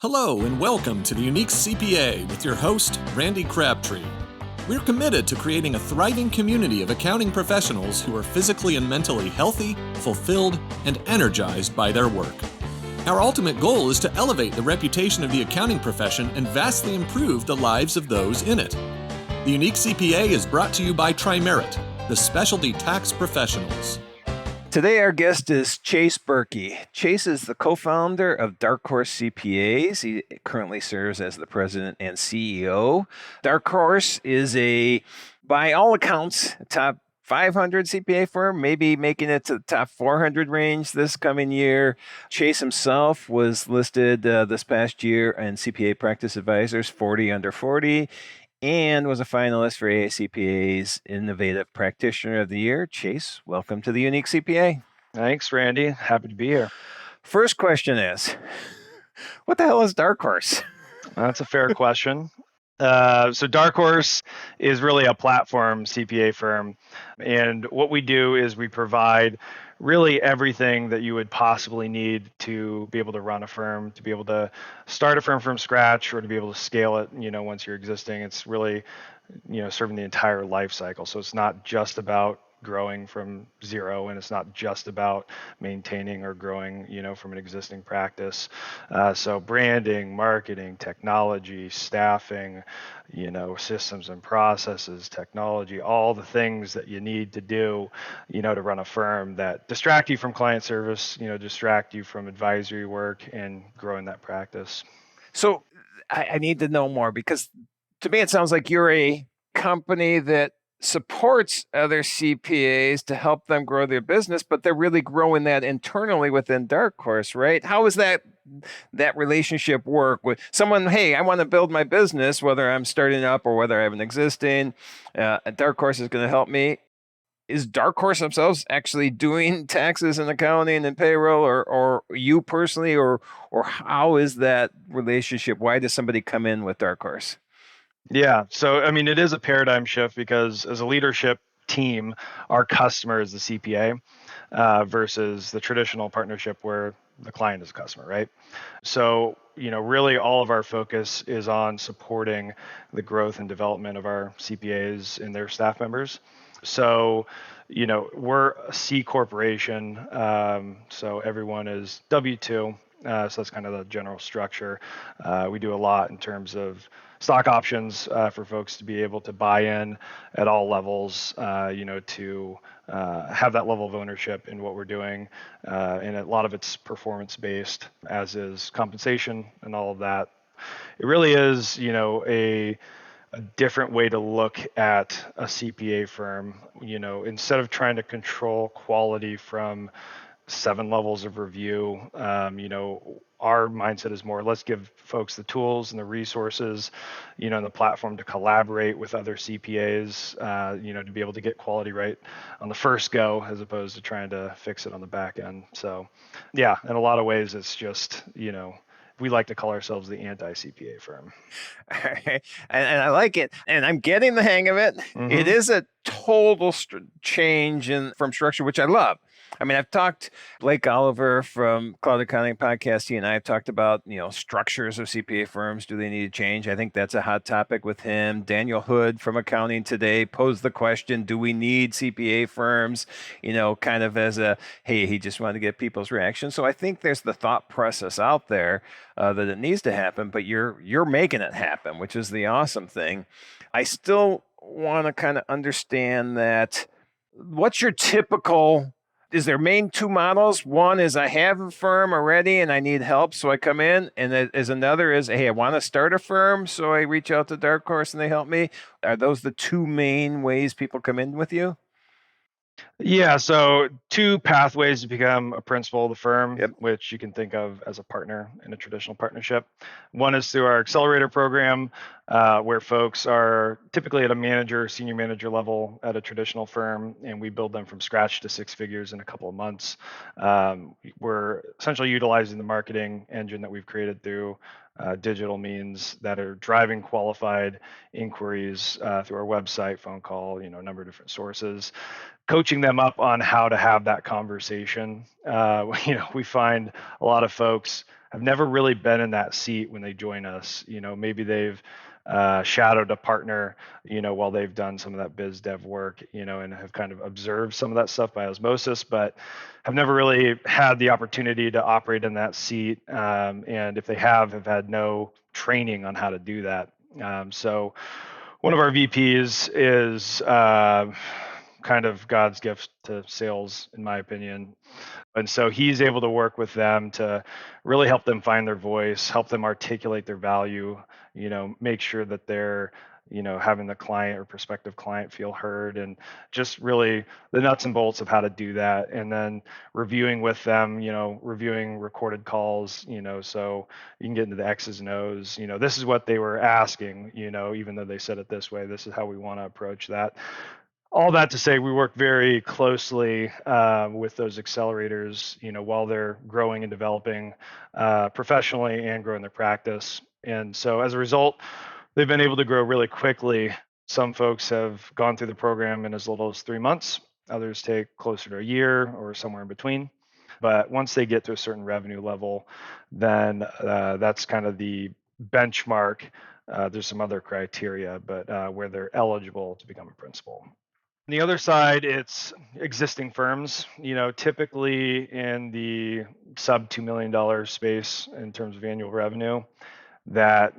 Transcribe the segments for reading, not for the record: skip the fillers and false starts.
Hello and welcome to the Unique CPA with your host, Randy Crabtree. We're committed to creating a thriving community of accounting professionals who are physically and mentally healthy, fulfilled, and energized by their work. Our ultimate goal is to elevate the reputation of the accounting profession and vastly improve the lives of those in it. The Unique CPA is brought to you by Tri-Merit, the specialty tax professionals. Today, our guest is Chase Birky. Chase is the co-founder of Dark Horse CPAs. He currently serves as the president and CEO. Dark Horse is by all accounts, a top 500 CPA firm, maybe making it to the top 400 range this coming year. Chase himself was listed this past year in CPA Practice Advisors 40 under 40. And was a finalist for AACPA's Innovative Practitioner of the Year. Chase, welcome to the Unique CPA. Thanks, Randy. Happy to be here. First question is, what the hell is Dark Horse? That's a fair question. So Dark Horse is really a platform CPA firm. And what we do is we provide really everything that you would possibly need to be able to run a firm, to be able to start a firm from scratch, or to be able to scale it, once you're existing. It's really, serving the entire life cycle. So it's not just about growing from zero, and it's not just about maintaining or growing, from an existing practice. So branding, marketing, technology, staffing, systems and processes, technology, all the things that you need to do, to run a firm that distract you from client service, distract you from advisory work and growing that practice. So I need to know more, because to me, it sounds like you're a company that supports other CPAs to help them grow their business, but they're really growing that internally within Dark Horse, right? How is that relationship work with someone? Hey, I want to build my business, whether I'm starting up or whether I have an existing. Dark Horse is going to help me. Is Dark Horse themselves actually doing taxes and accounting and payroll, or you personally, or how is that relationship? Why does somebody come in with Dark Horse? Yeah. So, it is a paradigm shift, because as a leadership team, our customer is the CPA versus the traditional partnership where the client is a customer, right? So, really all of our focus is on supporting the growth and development of our CPAs and their staff members. So, we're a C corporation, so everyone is W-2. So that's kind of the general structure. We do a lot in terms of stock options for folks to be able to buy in at all levels, to have that level of ownership in what we're doing. And a lot of it's performance-based, as is compensation and all of that. It really is, a different way to look at a CPA firm. Instead of trying to control quality from 7 levels of review, our mindset is more, let's give folks the tools and the resources, and the platform to collaborate with other CPAs, to be able to get quality right on the first go, as opposed to trying to fix it on the back end. So yeah, in a lot of ways, it's just, we like to call ourselves the anti-CPA firm. And I like it. And I'm getting the hang of it. Mm-hmm. It is a total change from structure, which I love. I've talked, Blake Oliver from Cloud Accounting Podcast, he and I have talked about, structures of CPA firms. Do they need to change? I think that's a hot topic with him. Daniel Hood from Accounting Today posed the question, do we need CPA firms? Kind of as a, hey, he just wanted to get people's reaction. So I think there's the thought process out there that it needs to happen, but you're making it happen, which is the awesome thing. I still want to kind of understand that. What's your typical? Is there main 2 models? One is I have a firm already and I need help, so I come in. And another is, hey, I want to start a firm, so I reach out to Dark Horse and they help me. Are those the 2 main ways people come in with you? Yeah, so 2 pathways to become a principal of the firm, yep, which you can think of as a partner in a traditional partnership. One is through our accelerator program, where folks are typically at a manager, senior manager level at a traditional firm, and we build them from scratch to 6 figures in a couple of months. We're essentially utilizing the marketing engine that we've created through digital means that are driving qualified inquiries through our website, phone call, a number of different sources, coaching them up on how to have that conversation. We find a lot of folks have never really been in that seat when they join us. Maybe they've shadowed a partner, while they've done some of that biz dev work, and have kind of observed some of that stuff by osmosis, but have never really had the opportunity to operate in that seat. And if they have had no training on how to do that. So one of our VPs is kind of God's gift to sales, in my opinion. And so he's able to work with them to really help them find their voice, help them articulate their value, make sure that they're, having the client or prospective client feel heard, and just really the nuts and bolts of how to do that. And then reviewing with them, reviewing recorded calls, so you can get into the X's and O's, this is what they were asking, even though they said it this way, this is how we want to approach that. All that to say, we work very closely with those accelerators, while they're growing and developing professionally and growing their practice. And so as a result, they've been able to grow really quickly. Some folks have gone through the program in as little as 3 months. Others take closer to a year or somewhere in between. But once they get to a certain revenue level, then that's kind of the benchmark. There's some other criteria, but where they're eligible to become a principal. On the other side, it's existing firms, typically in the sub $2 million space in terms of annual revenue that,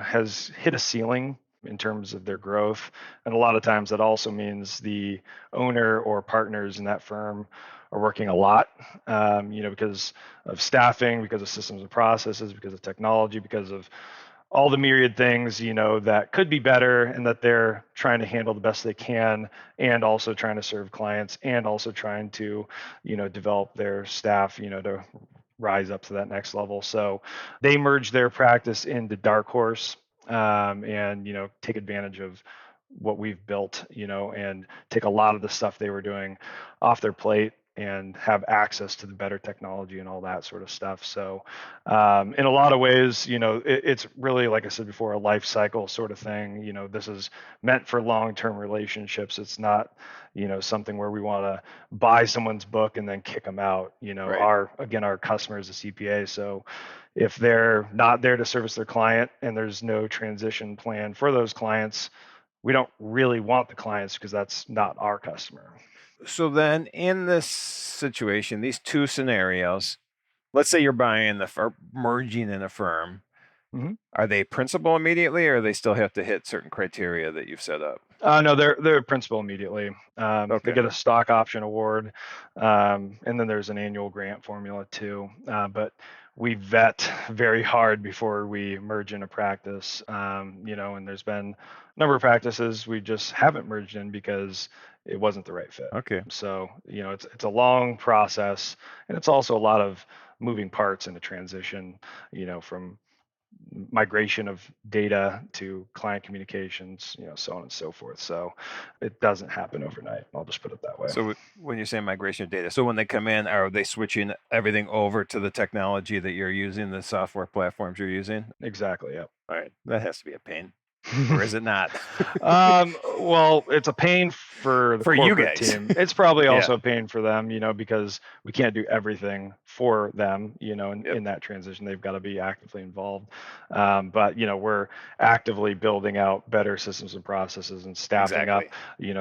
has hit a ceiling in terms of their growth. And a lot of times that also means the owner or partners in that firm are working a lot, because of staffing, because of systems and processes, because of technology, because of all the myriad things, that could be better, and that they're trying to handle the best they can, and also trying to serve clients, and also trying to, develop their staff, to rise up to that next level. So they merge their practice into Dark Horse, and, take advantage of what we've built, and take a lot of the stuff they were doing off their plate and have access to the better technology and all that sort of stuff. So in a lot of ways, it's really, like I said before, a life cycle sort of thing. This is meant for long-term relationships. It's not, something where we want to buy someone's book and then kick them out. Right. Our customer is a CPA. So if they're not there to service their client and there's no transition plan for those clients, we don't really want the clients, because that's not our customer. So then in this situation, these two scenarios, let's say you're buying or merging in a firm. Mm-hmm. Are they principal immediately, or they still have to hit certain criteria that you've set up? No, they're principal immediately. Okay. They get a stock option award, and then there's an annual grant formula too. But we vet very hard before we merge in a practice. And there's been a number of practices we just haven't merged in because it wasn't the right fit. Okay. So it's a long process, and it's also a lot of moving parts in the transition. From migration of data to client communications, so on and so forth. So it doesn't happen overnight. I'll just put it that way. So when you say migration of data, so when they come in, are they switching everything over to the technology that you're using, the software platforms you're using? Exactly. Yep. All right. That has to be a pain. Or is it not? Well, it's a pain for the For you corporate guys. team. It's probably also a pain for them, because we can't do everything for them, in that transition. They've got to be actively involved. But, we're actively building out better systems and processes and staffing up,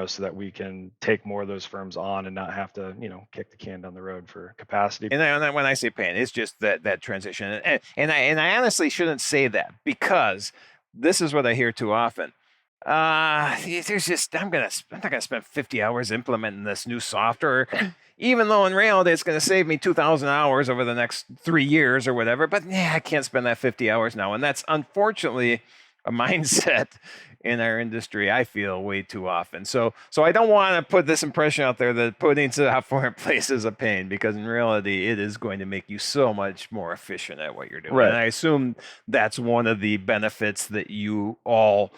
so that we can take more of those firms on and not have to, kick the can down the road for capacity. And when I say pain, it's just that transition. And I honestly shouldn't say that, because this is what I hear too often. There's just I'm not gonna spend 50 hours implementing this new software, even though in reality it's gonna save me 2,000 hours over the next 3 years or whatever. But I can't spend that 50 hours now, and that's unfortunately a mindset in our industry, I feel, way too often. So I don't want to put this impression out there that putting software in place is a pain, because in reality, it is going to make you so much more efficient at what you're doing. Right. And I assume that's one of the benefits that you all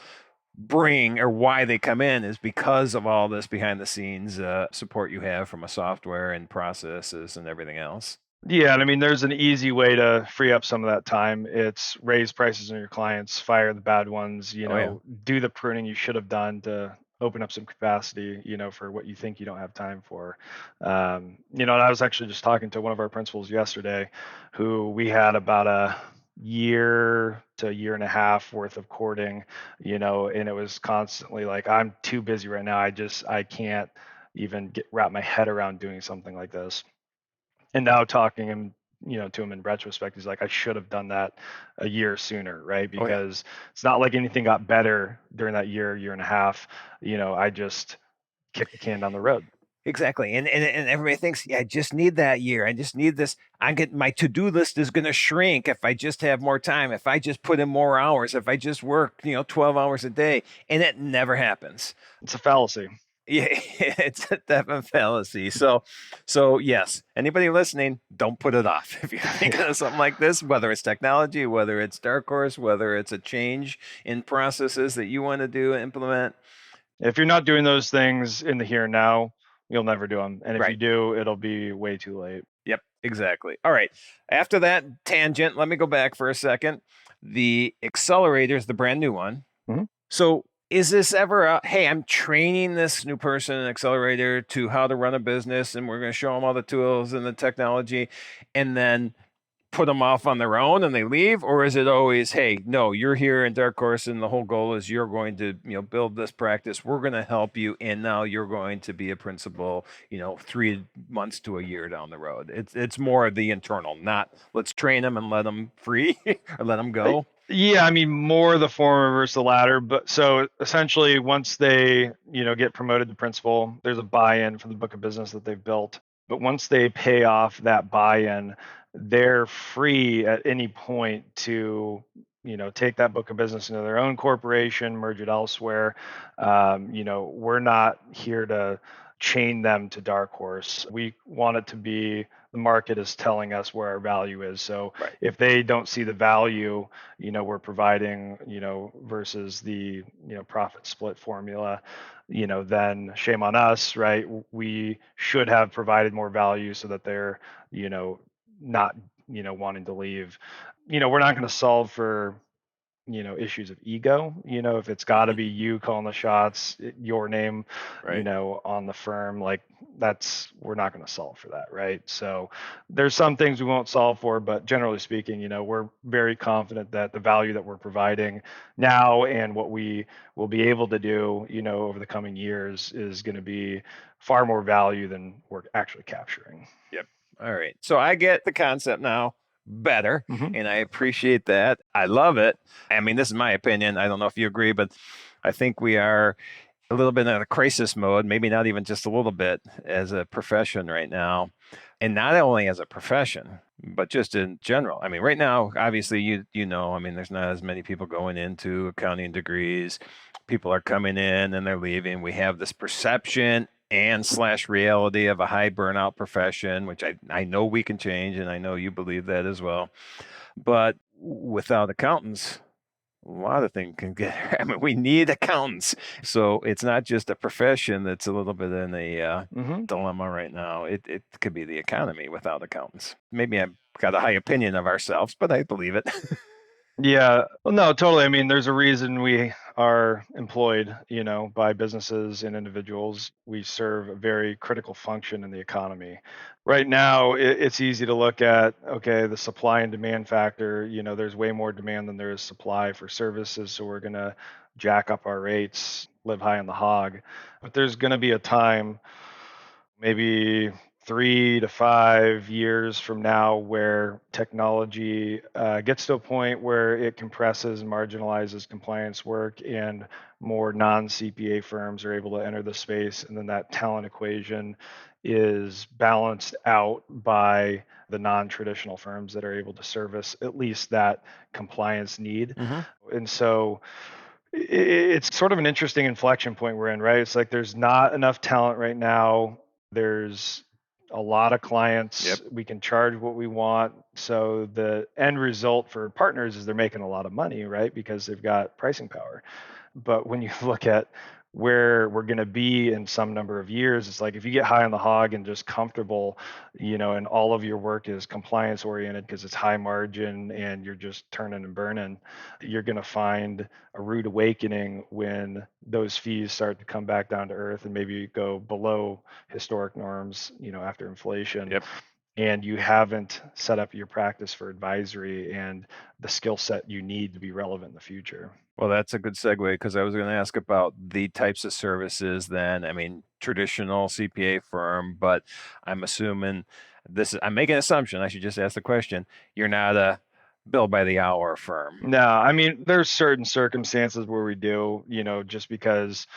bring, or why they come in, is because of all this behind the scenes support you have from a software and processes and everything else. Yeah, and I mean, there's an easy way to free up some of that time. It's raise prices on your clients, fire the bad ones, do the pruning you should have done to open up some capacity, for what you think you don't have time for. And I was actually just talking to one of our principals yesterday who we had about a year to a year and a half worth of courting, and it was constantly like, I'm too busy right now. I can't even wrap my head around doing something like this. And now talking him, to him in retrospect, he's like, I should have done that a year sooner, right? Oh, yeah. Because it's not like anything got better during that year and a half. I just kicked the can down the road. Exactly. And everybody thinks, yeah, I just need that year. I just need this. My to-do list is going to shrink if I just have more time, if I just put in more hours, if I just work, 12 hours a day. And it never happens. It's a fallacy. Yeah, it's a definite fallacy. So yes, anybody listening, don't put it off. If you're thinking of something like this, whether it's technology, whether it's Dark Horse, whether it's a change in processes that you want to do, implement. If you're not doing those things in the here and now, you'll never do them. And if you Right. do, it'll be way too late. Yep, exactly. All right. After that tangent, let me go back for a second. The accelerator is the brand new one. Mhm. So is this ever hey, I'm training this new person in accelerator to how to run a business, and we're going to show them all the tools and the technology, and then put them off on their own and they leave? Or is it always, hey, no, you're here in Dark Horse and the whole goal is you're going to build this practice, we're going to help you, and now you're going to be a principal 3 months to a year down the road? It's more of the internal, not let's train them and let them free or let them go. Yeah, I mean, more the former versus the latter. But so essentially, once they, get promoted to principal, there's a buy-in for the book of business that they've built. But once they pay off that buy-in, they're free at any point to, take that book of business into their own corporation, merge it elsewhere. We're not here to chain them to Dark Horse. We want it to be the market is telling us where our value is. So Right. if they don't see the value, we're providing, versus the, profit split formula, then shame on us, right? We should have provided more value so that they're, not, wanting to leave. We're not going to solve for, issues of ego. If it's got to be you calling the shots, your name, Right. on the firm, like we're not going to solve for that, right? So there's some things we won't solve for, but generally speaking, we're very confident that the value that we're providing now and what we will be able to do, over the coming years is going to be far more value than we're actually capturing. Yep. All right. So I get the concept now better, and I appreciate that. I love it. I mean, this is my opinion. I don't know if you agree, but I think we are a little bit in a crisis mode, maybe not even just a little bit, as a profession right now. And not only as a profession, but just in general. I mean, right now, obviously, I mean, there's not as many people going into accounting degrees. People are coming in and they're leaving. We have this perception and / reality of a high burnout profession, which I know we can change, and I know you believe that as well. But without accountants, a lot of things can get, I mean, we need accountants. So it's not just a profession that's a little bit in a dilemma right now. It could be the economy without accountants. Maybe I've got a high opinion of ourselves, but I believe it. Yeah, well, no, totally. I mean, there's a reason we are employed, by businesses and individuals. We serve a very critical function in the economy. Right now, it's easy to look at, okay, the supply and demand factor, there's way more demand than there is supply for services. So we're going to jack up our rates, live high on the hog. But there's going to be a time, maybe 3 to 5 years from now, where technology gets to a point where it compresses and marginalizes compliance work, and more non-CPA firms are able to enter the space, and then that talent equation is balanced out by the non-traditional firms that are able to service at least that compliance need. And so it's sort of an interesting inflection point we're in, right? It's like there's not enough talent right now. There's a lot of clients. Yep. We can charge what we want. So the end result for partners is they're making a lot of money, right? Because they've got pricing power. But when you look at where we're going to be in some number of years. It's like if you get high on the hog and just comfortable, and all of your work is compliance oriented because it's high margin and you're just turning and burning, you're going to find a rude awakening when those fees start to come back down to earth and maybe go below historic norms, after inflation. Yep. And you haven't set up your practice for advisory and the skill set you need to be relevant in the future. Well, that's a good segue because I was going to ask about the types of services then. I mean, traditional CPA firm, but I'm assuming I'm making an assumption. I should just ask the question. You're not a bill by the hour firm. No, I mean, there's certain circumstances where we do, just because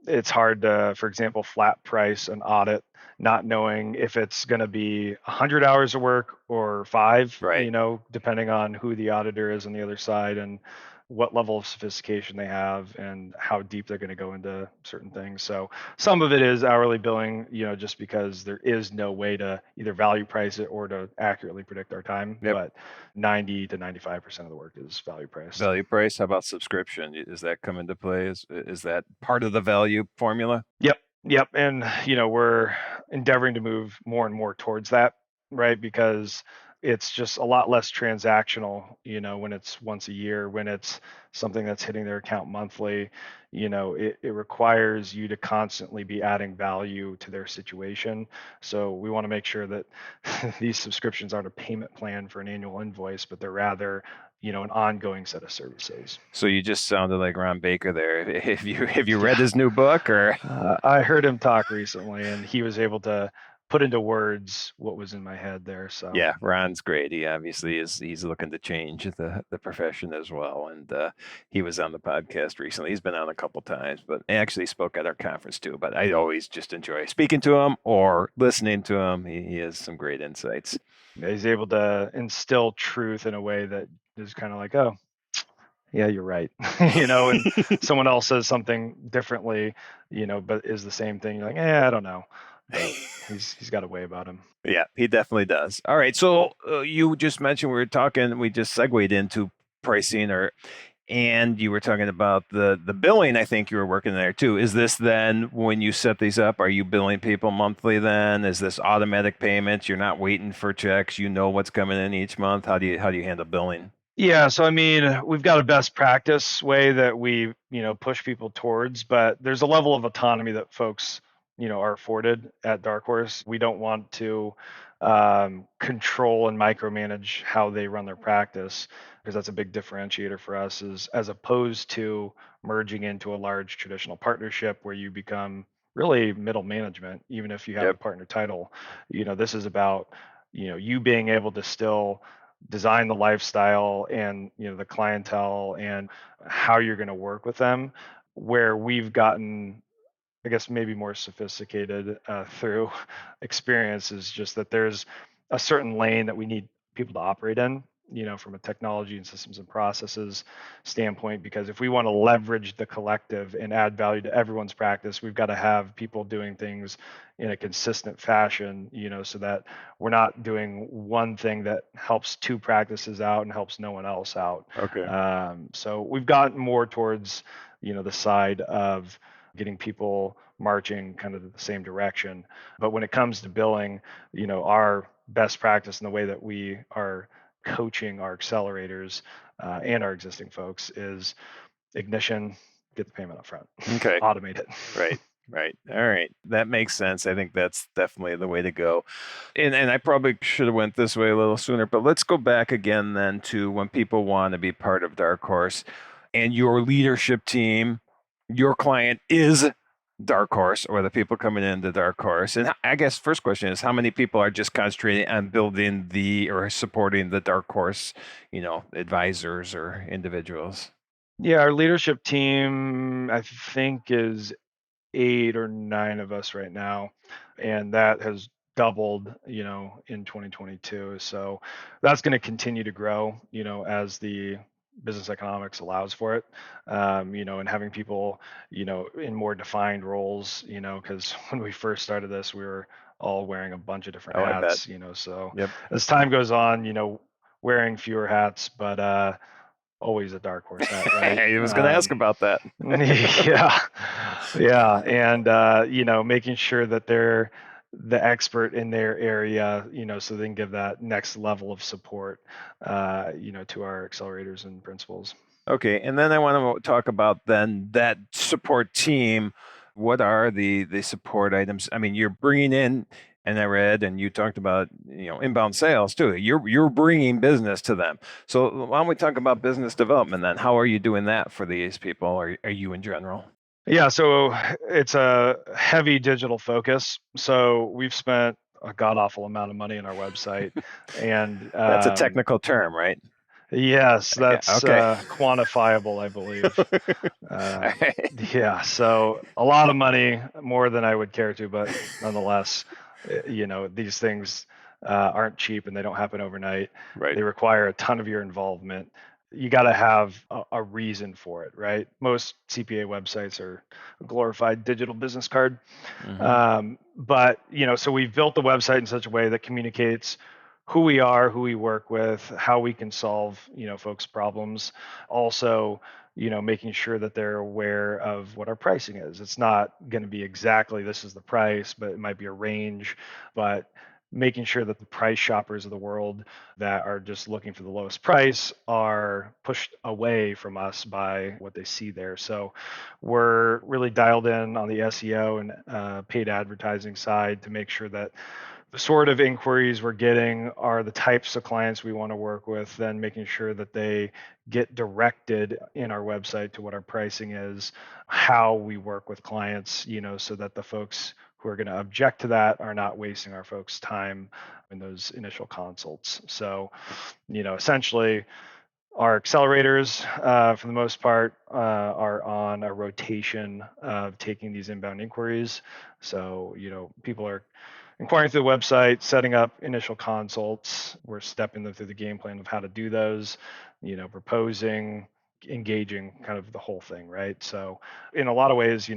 it's hard to, for example, flat price an audit, not knowing if it's going to be 100 hours of work or 5, Right. depending on who the auditor is on the other side and what level of sophistication they have and how deep they're going to go into certain things. So some of it is hourly billing, just because there is no way to either value price it or to accurately predict our time. Yep. But 90 to 95% of the work is value price. Value price. How about subscription? Does that come into play? Is that part of the value formula? Yep. And, we're endeavoring to move more and more towards that, right? Because it's just a lot less transactional, when it's once a year, when it's something that's hitting their account monthly, it requires you to constantly be adding value to their situation. So we want to make sure that these subscriptions aren't a payment plan for an annual invoice, but they're rather, an ongoing set of services. So you just sounded like Ron Baker there. Have you read his new book or? I heard him talk recently, and he was able to put into words what was in my head there. So yeah, Ron's great. He obviously he's looking to change the profession as well. And he was on the podcast recently. He's been on a couple times, but he actually spoke at our conference too. But I always just enjoy speaking to him or listening to him. He has some great insights. He's able to instill truth in a way that is kind of like, oh, yeah, you're right. And someone else says something differently, but is the same thing. You're like, I don't know. But he's got a way about him. Yeah, he definitely does. All right. So you just mentioned we just segued into pricing and you were talking about the billing. I think you were working there too. Is this then when you set these up, are you billing people monthly then? Is this automatic payments? You're not waiting for checks. You know what's coming in each month. How do you handle billing? Yeah, so I mean, we've got a best practice way that we, push people towards, but there's a level of autonomy that folks, are afforded at Dark Horse. We don't want to control and micromanage how they run their practice, because that's a big differentiator for us, is as opposed to merging into a large traditional partnership where you become really middle management, even if you have a partner title. This is about, you being able to still design the lifestyle and the clientele and how you're going to work with them, where we've gotten, I guess, maybe more sophisticated through experience, is just that there's a certain lane that we need people to operate in, from a technology and systems and processes standpoint, because if we want to leverage the collective and add value to everyone's practice, we've got to have people doing things in a consistent fashion, so that we're not doing one thing that helps 2 practices out and helps no one else out. Okay. So we've gotten more towards, the side of getting people marching kind of the same direction. But when it comes to billing, our best practice and the way that we are coaching our accelerators and our existing folks is ignition, get the payment up front. Okay. Automate it. Right. All right. That makes sense. I think that's definitely the way to go. And I probably should have went this way a little sooner, but let's go back again then to when people want to be part of Dark Horse and your leadership team, your client is Dark Horse, or the people coming into Dark Horse. And I guess first question is, how many people are just concentrating on building or supporting the Dark Horse, advisors or individuals? Yeah, our leadership team, I think, is 8 or 9 of us right now, and that has doubled, in 2022. So that's going to continue to grow, as the business economics allows for it, and having people, in more defined roles, because when we first started this, we were all wearing a bunch of different hats, so Yep. as time goes on, wearing fewer hats, but always a dark horse at, right? I was going to ask about that. Yeah, yeah, and making sure that they're the expert in their area, so they can give that next level of support, to our accelerators and principals. Okay, and then I want to talk about then that support team. What are the support items? I mean, you're bringing in, and I read, and you talked about inbound sales too. You're bringing business to them. So why don't we talk about business development then? How are you doing that for these people, or are you in general? Yeah, so it's a heavy digital focus. So we've spent a god awful amount of money on our website, and That's a technical term, right? yes, that's Okay. quantifiable, I believe. All right. Yeah, so a lot of money, more than I would care to, but nonetheless, these things aren't cheap and they don't happen overnight. Right. They require a ton of your involvement. You got to have a reason for it, right? Most CPA websites are a glorified digital business card. But, so we've built the website in such a way that communicates who we are, who we work with, how we can solve, folks' problems. Also, making sure that they're aware of what our pricing is. It's not going to be exactly this is the price, but it might be a range. But making sure that the price shoppers of the world that are just looking for the lowest price are pushed away from us by what they see there. So we're really dialed in on the SEO and paid advertising side to make sure that the sort of inquiries we're getting are the types of clients we want to work with, then making sure that they get directed in our website to what our pricing is, how we work with clients, so that the folks who are going to object to that are not wasting our folks' time in those initial consults. So, essentially, our accelerators, for the most part, are on a rotation of taking these inbound inquiries. So, people are inquiring through the website, setting up initial consults. We're stepping them through the game plan of how to do those, proposing, engaging, kind of the whole thing, right? So, in a lot of ways,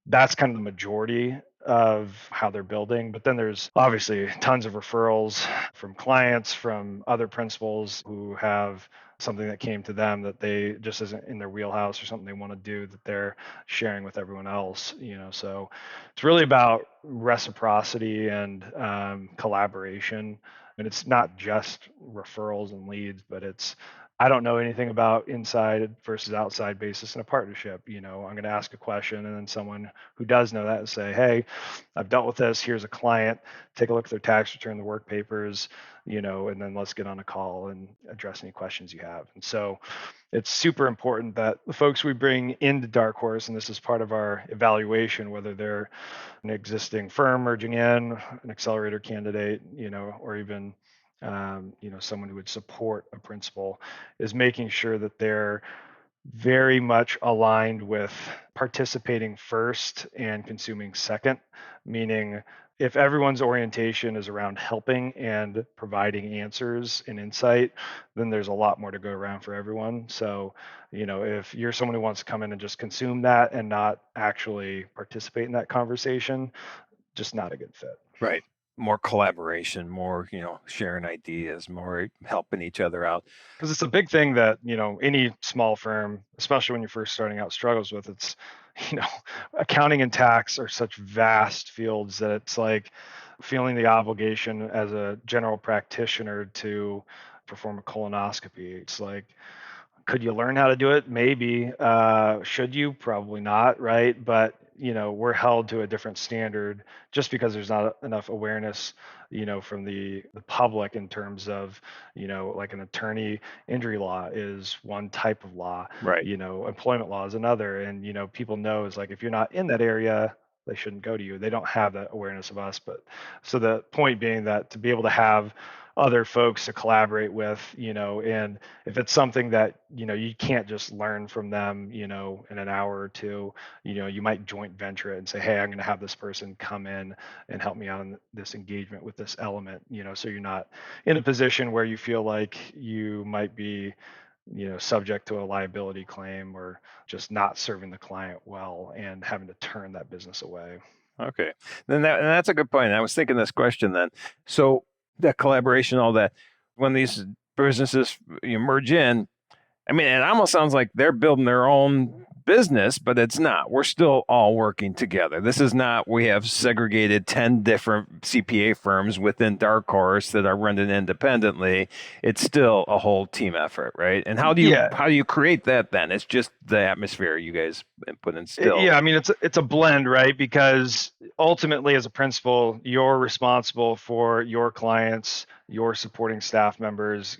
that's kind of the majority of how they're building. But then there's obviously tons of referrals from clients, from other principals who have something that came to them that they just isn't in their wheelhouse or something they want to do that they're sharing with everyone else. So it's really about reciprocity and collaboration. And it's not just referrals and leads, but it's I don't know anything about inside versus outside basis in a partnership. I'm going to ask a question, and then someone who does know that will say, "Hey, I've dealt with this. Here's a client. Take a look at their tax return, the work papers, and then let's get on a call and address any questions you have." And so it's super important that the folks we bring into Dark Horse, and this is part of our evaluation, whether they're an existing firm merging in, an accelerator candidate, or even someone who would support a principal, is making sure that they're very much aligned with participating first and consuming second, meaning if everyone's orientation is around helping and providing answers and insight, then there's a lot more to go around for everyone. So, if you're someone who wants to come in and just consume that and not actually participate in that conversation, just not a good fit. Right. More collaboration, more, sharing ideas, more helping each other out. Because it's a big thing that, any small firm, especially when you're first starting out, struggles with. It's, accounting and tax are such vast fields that it's like feeling the obligation as a general practitioner to perform a colonoscopy. It's like, could you learn how to do it? Maybe. Should you? Probably not, right? But we're held to a different standard just because there's not enough awareness, from the public in terms of, like an attorney injury law is one type of law, Right. Employment law is another. And, people know is like, if you're not in that area, they shouldn't go to you. They don't have that awareness of us. But so the point being that to be able to have other folks to collaborate with, and if it's something that, you can't just learn from them, in an hour or two, you might joint venture it and say, hey, I'm going to have this person come in and help me out in this engagement with this element, so you're not in a position where you feel like you might be, subject to a liability claim or just not serving the client well and having to turn that business away. Okay. And that's a good point. I was thinking this question then. So that collaboration, all that, when these businesses merge in, I mean, it almost sounds like they're building their own business, but it's not. We're still all working together. This is not, we have segregated 10 different CPA firms within Dark Horse that are running independently. It's still a whole team effort, right? And Yeah. how do you create that then? It's just the atmosphere you guys put in still. Yeah, I mean it's a blend, right? Because ultimately as a principal, you're responsible for your clients, your supporting staff members,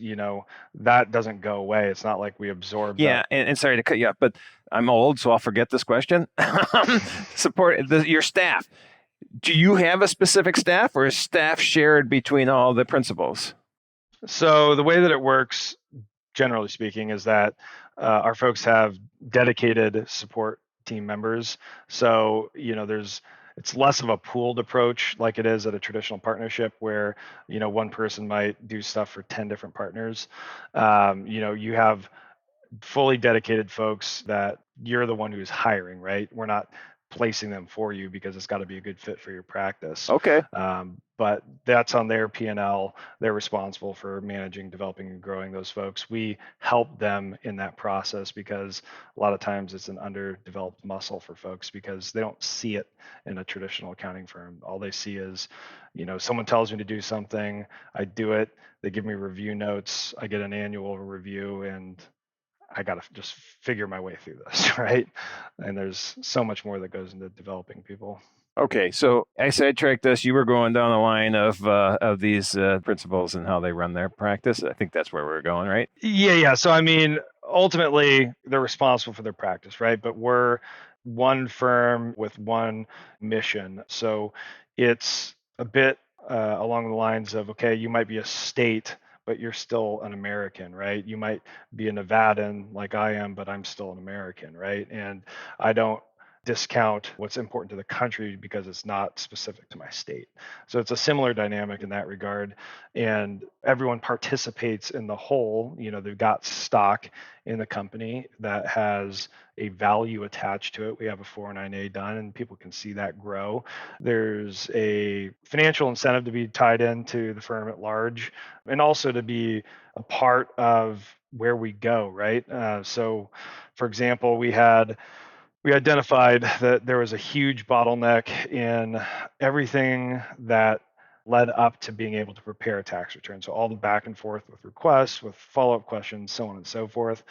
that doesn't go away. It's not like we absorb Yeah, that. and sorry to cut you off, but I'm old, so I'll forget this question. Your staff. Do you have a specific staff, or is staff shared between all the principals? So the way that it works, generally speaking, is that our folks have dedicated support team members. So, it's less of a pooled approach like it is at a traditional partnership where, one person might do stuff for 10 different partners. You have fully dedicated folks that you're the one who's hiring, right? We're not placing them for you because it's got to be a good fit for your practice. Okay. But that's on their P&L. They're responsible for managing, developing, and growing those folks. We help them in that process because a lot of times it's an underdeveloped muscle for folks because they don't see it in a traditional accounting firm. All they see is, someone tells me to do something, I do it, they give me review notes, I get an annual review, and I got to just figure my way through this, right? And there's so much more that goes into developing people. Okay, so I sidetracked us. You were going down the line of these principals and how they run their practice. I think that's where we're going, right? Yeah. So I mean, ultimately, they're responsible for their practice, right? But we're one firm with one mission. So it's a bit along the lines of, okay, you might be a state, but you're still an American, right? You might be a Nevadan like I am, but I'm still an American, right? And I don't discount what's important to the country because it's not specific to my state. So it's a similar dynamic in that regard. And everyone participates in the whole, they've got stock in the company that has a value attached to it. We have a 409A done and people can see that grow. There's a financial incentive to be tied into the firm at large and also to be a part of where we go, right? So for example, we identified that there was a huge bottleneck in everything that led up to being able to prepare a tax return. So all the back and forth with requests, with follow-up questions, so on and so forth.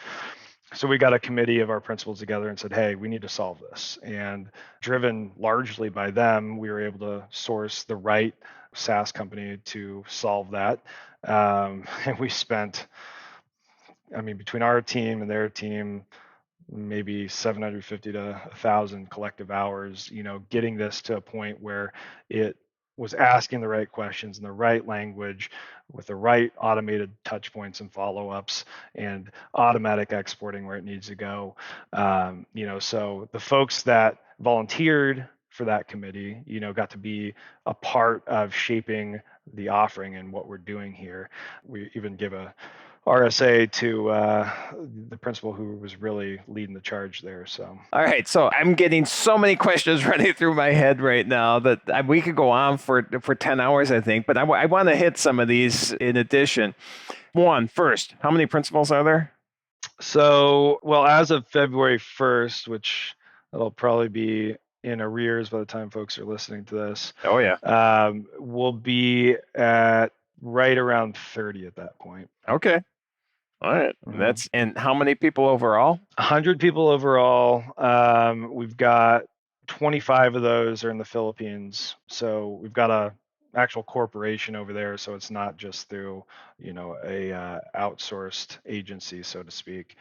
So we got a committee of our principals together and said, hey, we need to solve this. And driven largely by them, we were able to source the right SaaS company to solve that. And we spent, between our team and their team, maybe 750 to 1,000 collective hours, getting this to a point where it was asking the right questions in the right language with the right automated touch points and follow-ups and automatic exporting where it needs to go. So the folks that volunteered for that committee, got to be a part of shaping the offering and what we're doing here. We even give a RSA to the principal who was really leading the charge there. So, all right. So I'm getting so many questions running through my head right now that we could go on for 10 hours, I think. But I want to hit some of these in addition. First, how many principals are there? So, well, as of February 1st, which it'll probably be in arrears by the time folks are listening to this. Oh, yeah. We'll be at right around 30 at that point. Okay. All right. Mm-hmm. And how many people overall? 100 people overall. We've got 25 of those are in the Philippines. So we've got a actual corporation over there. So it's not just through, a outsourced agency, so to speak.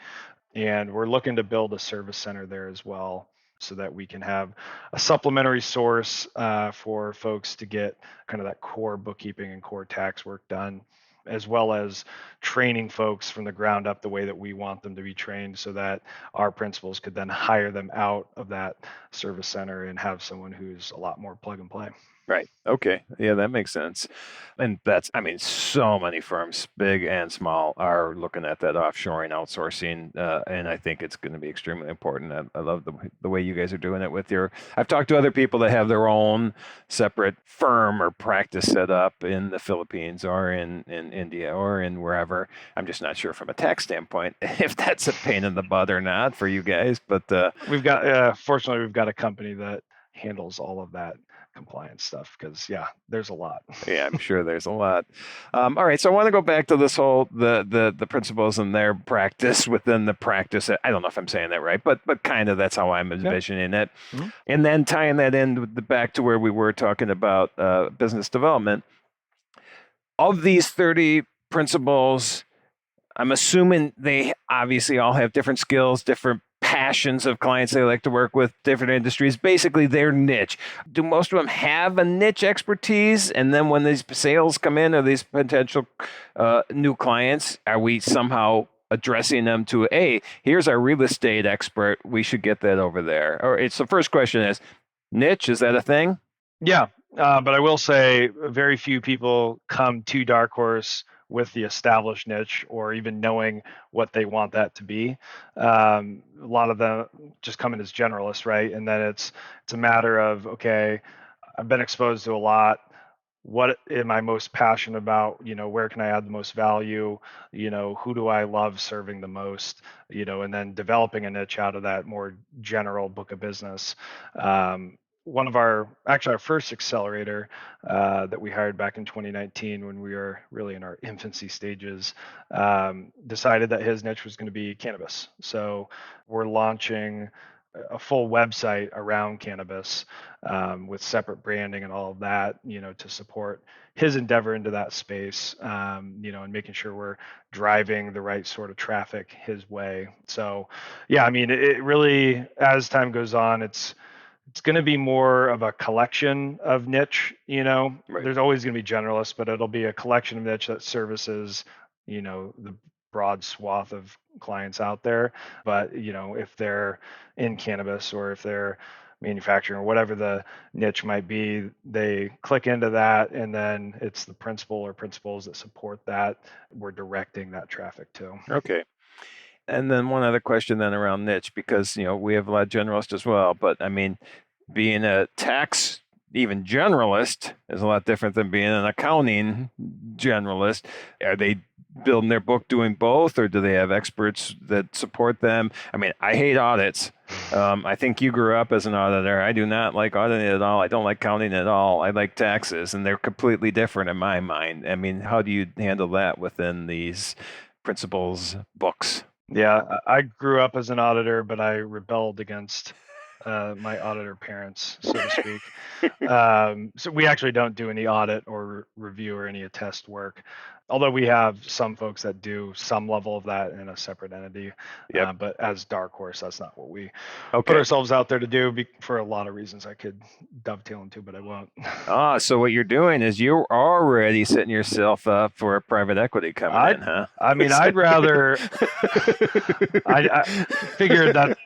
And we're looking to build a service center there as well, so that we can have a supplementary source for folks to get kind of that core bookkeeping and core tax work done, as well as training folks from the ground up the way that we want them to be trained so that our principals could then hire them out of that service center and have someone who's a lot more plug and play. Right. Okay. Yeah, that makes sense. And that's, I mean, so many firms, big and small, are looking at that offshoring, outsourcing, and I think it's going to be extremely important. I love the way you guys are doing it with your. I've talked to other people that have their own separate firm or practice set up in the Philippines or in India or in wherever. I'm just not sure from a tax standpoint if that's a pain in the butt or not for you guys. But We've got, fortunately, we've got a company that handles all of that compliance stuff because there's a lot. Yeah, I'm sure there's a lot. All right, so I want to go back to this whole the principles and their practice within the practice. I don't know if I'm saying that right, but kind of that's how I'm envisioning it. Mm-hmm. And then tying that in with back to where we were talking about business development. Of these 30 principles, I'm assuming they obviously all have different skills, different passions of clients they like to work with, different industries, basically their niche. Do most of them have a niche expertise? And then when these sales come in or these potential new clients, are we somehow addressing them to, hey, here's our real estate expert, we should get that over there? Or it's the first question is, niche, is that a thing? Yeah, but I will say very few people come to Dark Horse with the established niche or even knowing what they want that to be. A lot of them just come in as generalists, right? And then it's a matter of, okay, I've been exposed to a lot. What am I most passionate about? Where can I add the most value? Who do I love serving the most? And then developing a niche out of that more general book of business. One of our first accelerator that we hired back in 2019 when we were really in our infancy stages decided that his niche was going to be cannabis. So we're launching a full website around cannabis with separate branding and all of that, to support his endeavor into that space, and making sure we're driving the right sort of traffic his way. So, yeah, I mean, it really, as time goes on, it's going to be more of a collection of niche, Right. There's always going to be generalists, but it'll be a collection of niche that services, the broad swath of clients out there. But, if they're in cannabis or if they're manufacturing or whatever the niche might be, they click into that and then it's the principal or principals that support that we're directing that traffic to. Okay. And then one other question then around niche, because, we have a lot of generalists as well, but I mean, being a tax, even generalist is a lot different than being an accounting generalist. Are they building their book doing both, or do they have experts that support them? I mean, I hate audits. I think you grew up as an auditor. I do not like auditing at all. I don't like counting at all. I like taxes, and they're completely different in my mind. I mean, how do you handle that within these principles books? Yeah, I grew up as an auditor, but I rebelled against my auditor parents, so to speak. So we actually don't do any audit or review or any attest work, although we have some folks that do some level of that in a separate entity. Yep. But as Dark Horse, that's not what we Okay. put ourselves out there to do for a lot of reasons I could dovetail into, but I won't. So what you're doing is you're already setting yourself up for private equity coming in, huh? I mean, I'd rather. I figured that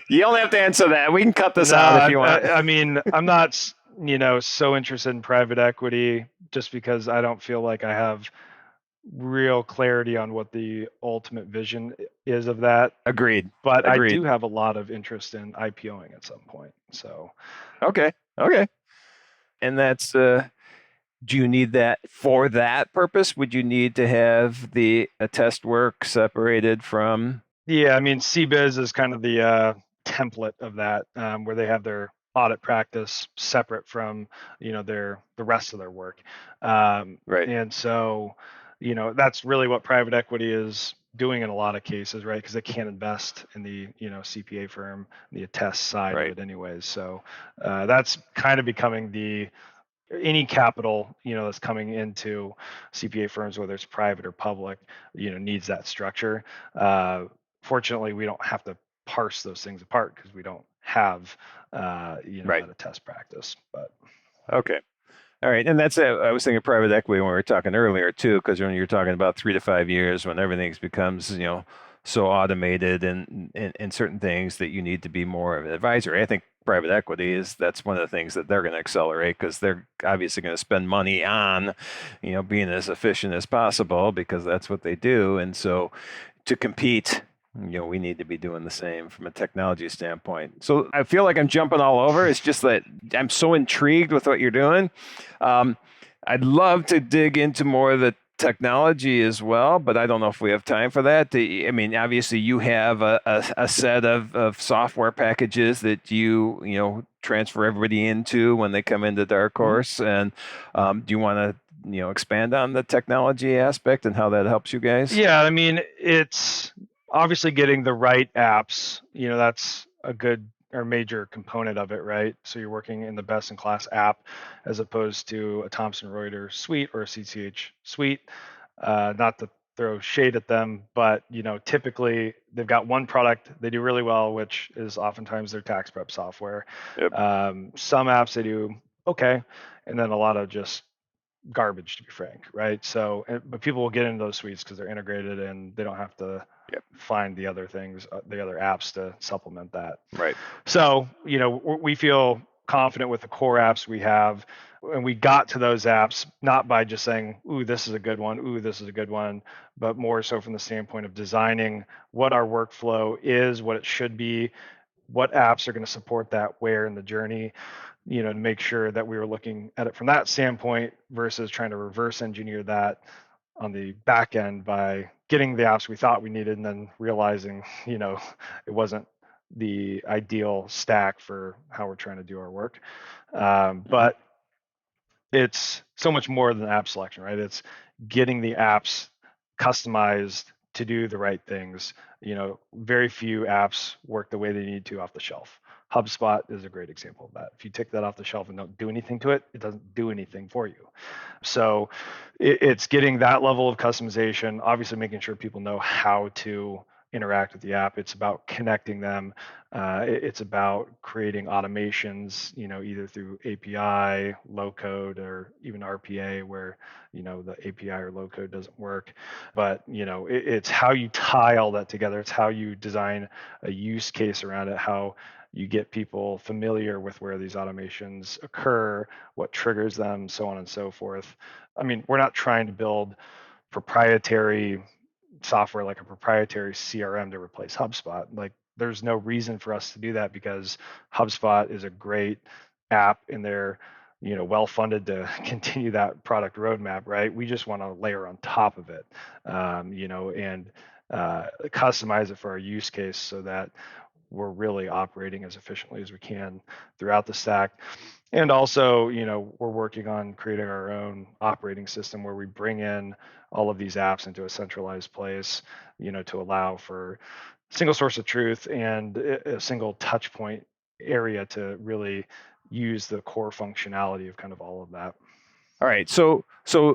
you don't have to answer that. We can cut this out if you want. I mean, I'm not, so interested in private equity just because I don't feel like I have real clarity on what the ultimate vision is of that. Agreed. But I do have a lot of interest in IPOing at some point. So. Okay. And that's, do you need that for that purpose? Would you need to have the attest work separated from? Yeah, I mean, CBiz is kind of the template of that, where they have their audit practice separate from, the rest of their work. Right. And so, that's really what private equity is doing in a lot of cases, right? Because they can't invest in the, CPA firm, the attest side of it anyways. So that's kind of becoming any capital, that's coming into CPA firms, whether it's private or public, needs that structure. Fortunately, we don't have to parse those things apart because we don't have, that attest practice. But okay. All right. And that's it. I was thinking private equity when we were talking earlier too, because when you're talking about 3 to 5 years, when everything becomes, so automated in certain things that you need to be more of an advisor. I think private equity that's one of the things that they're going to accelerate because they're obviously going to spend money on, being as efficient as possible because that's what they do. And so to compete, we need to be doing the same from a technology standpoint. So I feel like I'm jumping all over. It's just that I'm so intrigued with what you're doing. I'd love to dig into more of the technology as well, but I don't know if we have time for that. I mean, obviously you have a set of software packages that you transfer everybody into when they come into Dark Horse. And do you want to expand on the technology aspect and how that helps you guys? Yeah, I mean, it's obviously getting the right apps. That's a good or major component of it, right? So you're working in the best in class app as opposed to a Thomson Reuters suite or a CCH suite. Not to throw shade at them, but typically they've got one product they do really well, which is oftentimes their tax prep software. Yep. Some apps they do okay, and then a lot of just garbage, to be frank, right? So, but people will get into those suites because they're integrated and they don't have to find the other things, the other apps to supplement that. Right. So, we feel confident with the core apps we have, and we got to those apps not by just saying, "Ooh, this is a good one. Ooh, this is a good one," but more so from the standpoint of designing what our workflow is, what it should be, what apps are going to support that where in the journey, to make sure that we were looking at it from that standpoint versus trying to reverse engineer that on the back end by getting the apps we thought we needed and then realizing, it wasn't the ideal stack for how we're trying to do our work. But it's so much more than app selection, right? It's getting the apps customized to do the right things. Very few apps work the way they need to off the shelf. HubSpot is a great example of that. If you take that off the shelf and don't do anything to it, it doesn't do anything for you. So it's getting that level of customization, obviously making sure people know how to interact with the app. It's about connecting them. It's about creating automations, either through API, low code, or even RPA where, the API or low code doesn't work. But, it's how you tie all that together. It's how you design a use case around it, how you get people familiar with where these automations occur, what triggers them, so on and so forth. I mean, we're not trying to build proprietary software like a proprietary CRM to replace HubSpot. Like, there's no reason for us to do that because HubSpot is a great app and they're well funded to continue that product roadmap, right? We just want to layer on top of it, and customize it for our use case so that we're really operating as efficiently as we can throughout the stack. And also, we're working on creating our own operating system where we bring in all of these apps into a centralized place, to allow for single source of truth and a single touch point area to really use the core functionality of kind of all of that. All right. So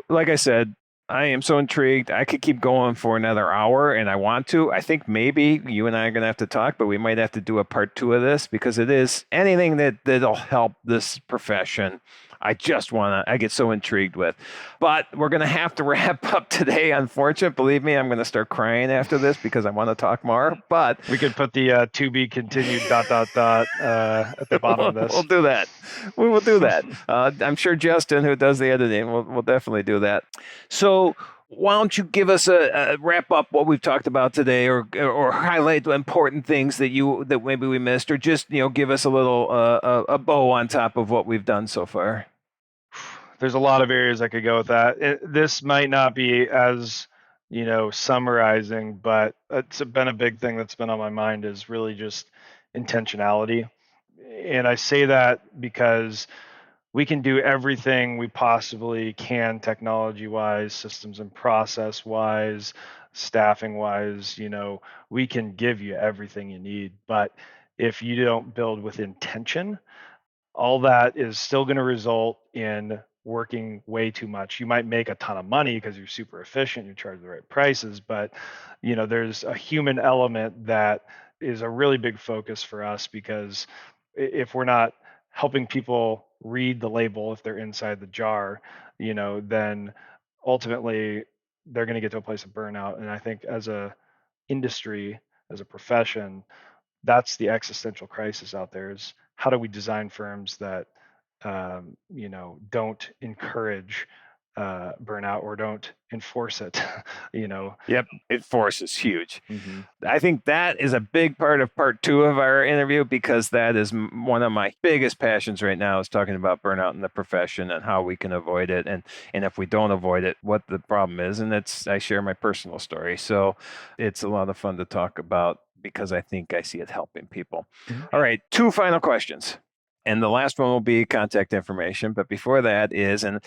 like I said, I am so intrigued. I could keep going for another hour and I want to. I think maybe you and I are going to have to talk, but we might have to do a part 2 of this because it is anything that'll help this profession. I get so intrigued with. But we're going to have to wrap up today, unfortunately. Believe me, I'm going to start crying after this because I want to talk more. But we could put the to be continued ... at the bottom of this. We'll do that. We will do that. I'm sure Justin, who does the editing, will definitely do that. So why don't you give us a wrap up what we've talked about today, or highlight the important things that maybe we missed, or just give us a little a bow on top of what we've done so far. There's a lot of areas I could go with that. This might not be as summarizing, but it's been a big thing that's been on my mind is really just intentionality. And I say that because we can do everything we possibly can technology wise, systems and process wise, staffing wise. We can give you everything you need, but if you don't build with intention, all that is still going to result in working way too much. You might make a ton of money because you're super efficient, you charge the right prices, but there's a human element that is a really big focus for us, because if we're not helping people read the label if they're inside the jar, then ultimately they're going to get to a place of burnout. And I think as a industry, as a profession, that's the existential crisis out there, is how do we design firms that don't encourage burnout or don't enforce it. Yep. Force is huge. Mm-hmm. I think that is a big part of part 2 of our interview, because that is one of my biggest passions right now, is talking about burnout in the profession and how we can avoid it. And if we don't avoid it, what the problem is. And I share my personal story. So it's a lot of fun to talk about, because I think I see it helping people. Mm-hmm. All right. 2 final questions. And the last one will be contact information. But before that is, and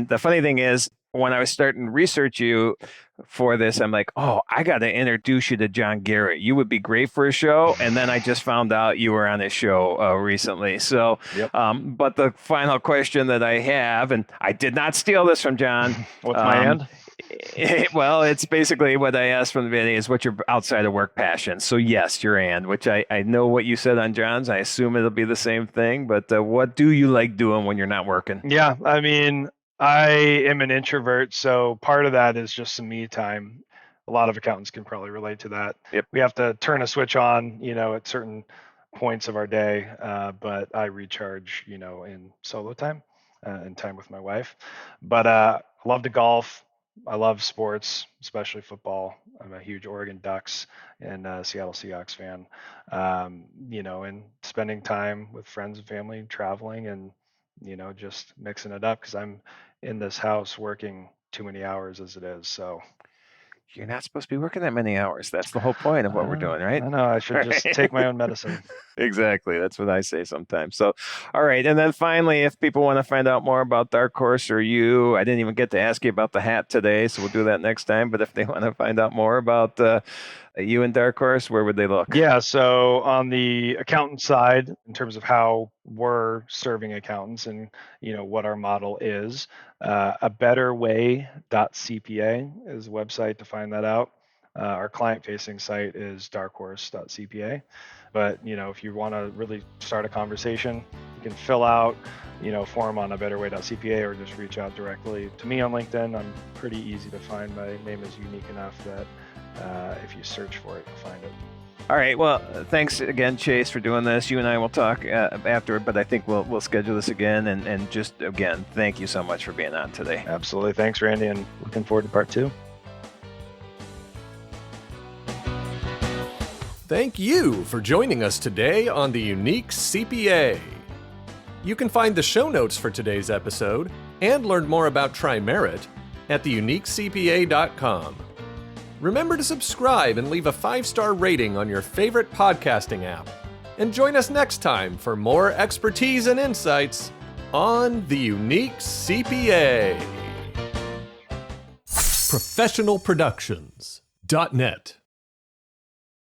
the funny thing is, when I was starting to research you for this, I'm like, oh, I got to introduce you to John Garrett. You would be great for a show. And then I just found out you were on his show recently. So, yep. But the final question that I have, and I did not steal this from John. What's my end? Well, it's basically what I asked from the beginning, is what's your outside of work passion? So yes, your and, which I know what you said on John's. I assume it'll be the same thing, but what do you like doing when you're not working? Yeah, I mean, I am an introvert, so part of that is just some me time. A lot of accountants can probably relate to that. Yep. We have to turn a switch on, at certain points of our day, but I recharge, in solo time and time with my wife. But I love to golf. I love sports, especially football. I'm a huge Oregon Ducks and Seattle Seahawks fan. And spending time with friends and family, traveling, and just mixing it up, because I'm in this house working too many hours as it is. So you're not supposed to be working that many hours. That's the whole point of what we're doing, right? I know. I should just take my own medicine. Exactly. That's what I say sometimes. So, all right. And then finally, if people want to find out more about Dark Horse or you, I didn't even get to ask you about the hat today, so we'll do that next time. But if they want to find out more about you and Dark Horse, where would they look? Yeah. So on the accountant side, in terms of how we're serving accountants and, what our model is, a betterway.cpa is a website to find that out. Our client-facing site is darkhorse.cpa. But, if you want to really start a conversation, you can fill out, a form on a betterway.cpa, or just reach out directly to me on LinkedIn. I'm pretty easy to find. My name is unique enough that if you search for it, you'll find it. All right. Well, thanks again, Chase, for doing this. You and I will talk after, but I think we'll schedule this again. And just, again, thank you so much for being on today. Absolutely. Thanks, Randy, and looking forward to part 2. Thank you for joining us today on the Unique CPA. You can find the show notes for today's episode and learn more about TriMerit at theuniquecpa.com. Remember to subscribe and leave a 5-star rating on your favorite podcasting app. And join us next time for more expertise and insights on the Unique CPA. Professionalproductions.net